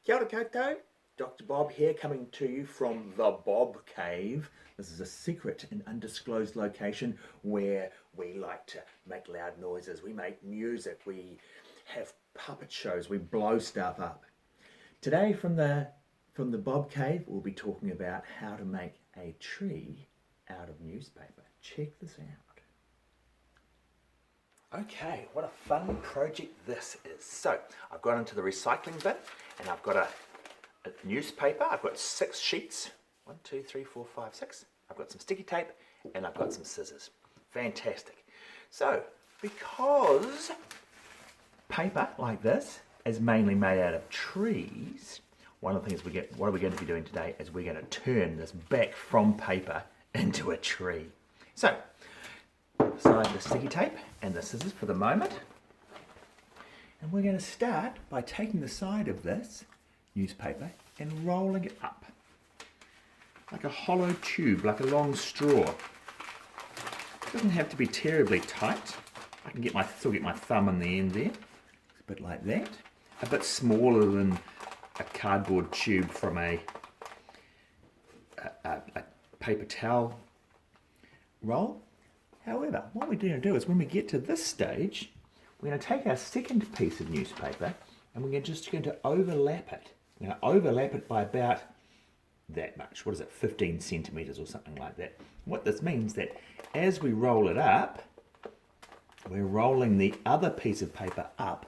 Kia ora koutou, Dr. Bob here coming to you from the Bob Cave. This is a secret and undisclosed location where we like to make loud noises, we make music, we have puppet shows, we blow stuff up. Today from the Bob Cave we'll be talking about how to make a tree out of newspaper. Check this out. Okay, what a fun project this is. So, I've gone into the recycling bin and I've got a newspaper. I've got 6 sheets. 1, 2, 3, 4, 5, 6. I've got some sticky tape and I've got some scissors. Fantastic. So, because paper like this is mainly made out of trees, one of the things what we're going to be doing today is we're going to turn this back from paper into a tree. So, aside the sticky tape and the scissors for the moment, and we're going to start by taking the side of this newspaper and rolling it up like a hollow tube, like a long straw. It doesn't have to be terribly tight. I can still get my thumb in the end there. It's a bit like that, a bit smaller than a cardboard tube from a paper towel roll. However, what we're going to do is when we get to this stage, we're going to take our second piece of newspaper and we're just going to overlap it. We're going to overlap it by about that much. What is it? 15 centimeters or something like that. What this means that as we roll it up, we're rolling the other piece of paper up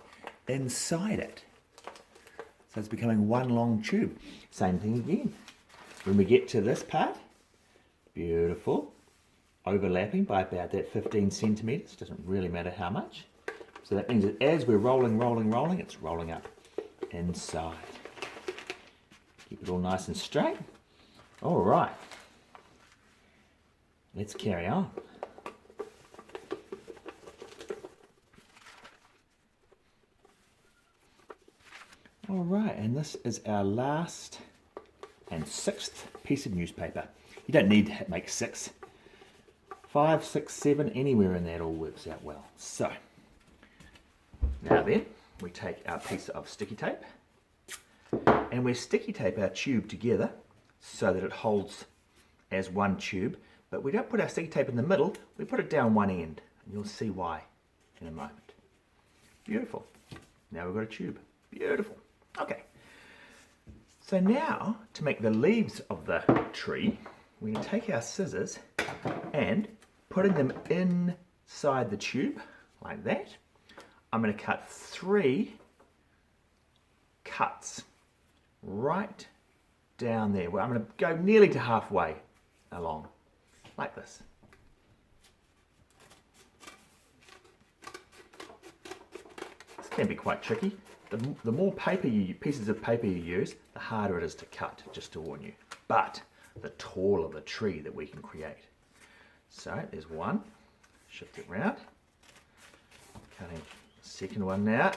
inside it. So it's becoming one long tube. Same thing again. When we get to this part, beautiful. Overlapping by about that 15 centimeters, doesn't really matter how much. So that means that as we're rolling, it's rolling up inside. Keep it all nice and straight. All right, let's carry on. All right, and this is our last and 6th piece of newspaper. You don't need to make 6. 5, 6, 7, anywhere in that all works out well. So, now then, we take our piece of sticky tape and we sticky tape our tube together so that it holds as one tube, but we don't put our sticky tape in the middle, we put it down one end, and you'll see why in a moment. Beautiful. Now we've got a tube. Beautiful. Okay. So now, to make the leaves of the tree, we're going to take our scissors and putting them inside the tube like that, I'm going to cut 3 cuts right down there. Well, I'm going to go nearly to halfway along, like this. This can be quite tricky. The more pieces of paper you use, the harder it is to cut, just to warn you. But the taller the tree that we can create. So there's one, shift it round, cutting the second one now.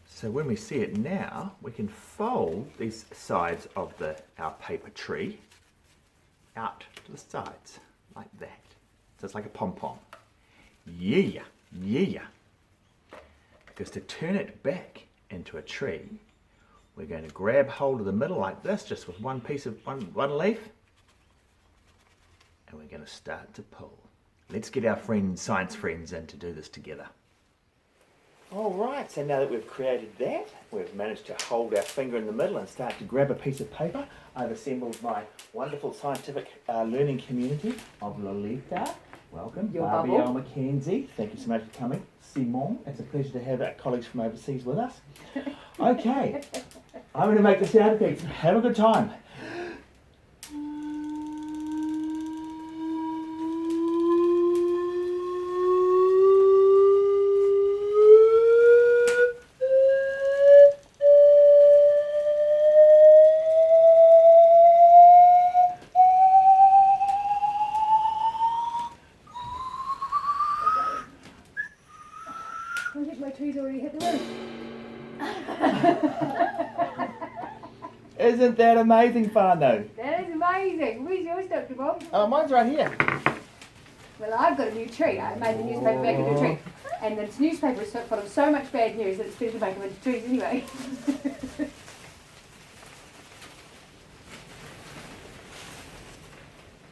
So when we see it now, we can fold these sides of our paper tree out to the sides, like that. So it's like a pom-pom. Yeah. Because to turn it back into a tree, we're going to grab hold of the middle like this, just with one piece of one leaf, and we're going to start to pull. Let's get our science friends in to do this together. All right, so now that we've created that, we've managed to hold our finger in the middle and start to grab a piece of paper. I've assembled my wonderful scientific learning community of Lolita. Welcome, Barbie L. Mackenzie. Thank you so much for coming. Simon, it's a pleasure to have our colleagues from overseas with us. Okay, I'm going to make the sound effects. Have a good time. I think my tree's already hit the roof. Isn't that amazing, whānau? That is amazing. Where's yours, Dr. Bob? Oh, mine's right here. Well, I've got a new tree. I made the newspaper back into a tree. And this newspaper is full of so much bad news that it's better to make them into trees anyway.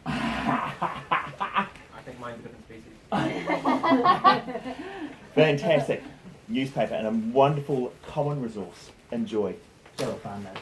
I think mine's a different species. Fantastic newspaper and a wonderful common resource. Enjoy. Kia ora, whānau.